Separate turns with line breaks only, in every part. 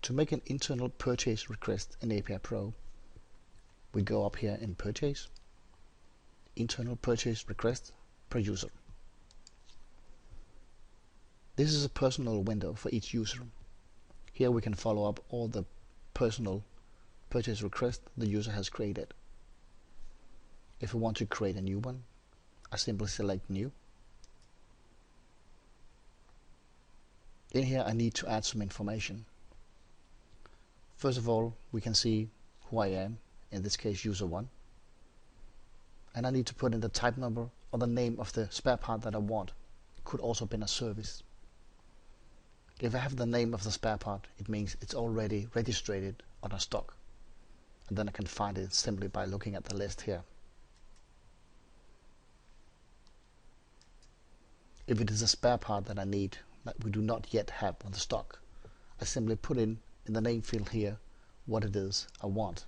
To make an internal purchase request in API Pro, we go up here in Purchase, Internal Purchase Request per user. This is a personal window for each user. Here we can follow up all the personal purchase requests the user has created. If we want to create a new one, I simply select New. In here I need to add some information. First of all, we can see who I am, in this case user 1. And I need to put in the type number or the name of the spare part that I want. It could also be a service. If I have the name of the spare part, it means it's already registered on a stock. And then I can find it simply by looking at the list here. If it is a spare part that I need that we do not yet have on the stock, I simply put in the name field here what it is I want.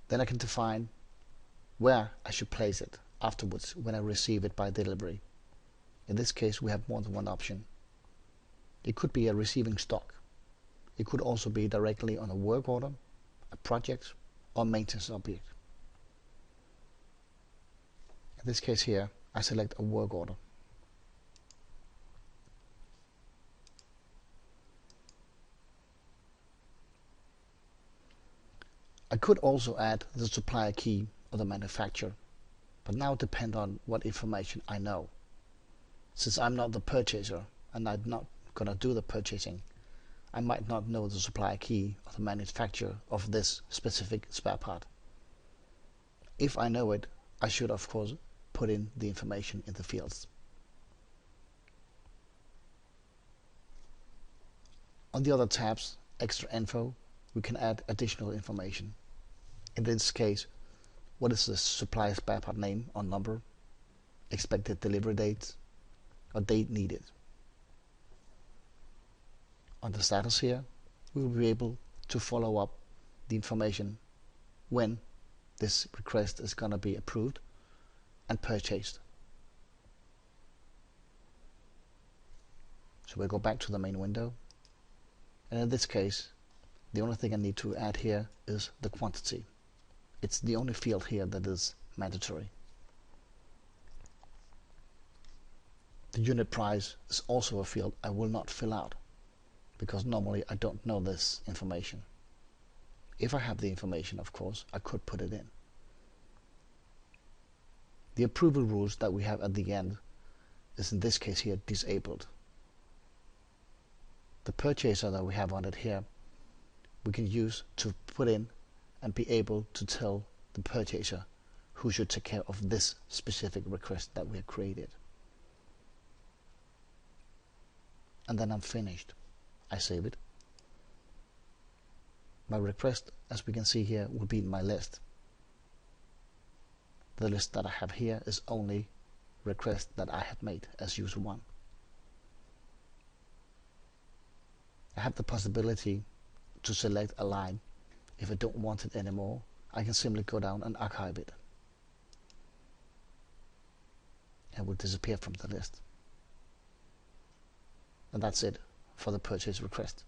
Then I can define where I should place it afterwards when I receive it by delivery. In this case we have more than one option. It could be a receiving stock. It could also be directly on a work order, a project, or maintenance object. In this case here, I select a work order. I could also add the supplier key of the manufacturer, but now depend on what information I know. Since I'm not the purchaser and I'm not going to do the purchasing, I might not know the supplier key of the manufacturer of this specific spare part. If I know it, I should of course put in the information in the fields. On the other tabs, Extra Info, we can add additional information. In this case, what is the supplier spare part name or number, expected delivery date, or date needed. On the status here, we will be able to follow up the information when this request is going to be approved and purchased. So we'll go back to the main window, and in this case the only thing I need to add here is the quantity. It's the only field here that is mandatory. The unit price is also a field I will not fill out, because normally I don't know this information. If I have the information, of course, I could put it in. The approval rules that we have at the end is in this case here disabled. The purchaser that we have on it here, we can use to put in and be able to tell the purchaser who should take care of this specific request that we have created. And then I'm finished. I save it. My request, as we can see here, will be in my list. The list that I have here is only requests that I have made as user 1. I have the possibility to select a line. If I don't want it anymore, I can simply go down and archive it. It will disappear from the list. And that's it for the purchase request.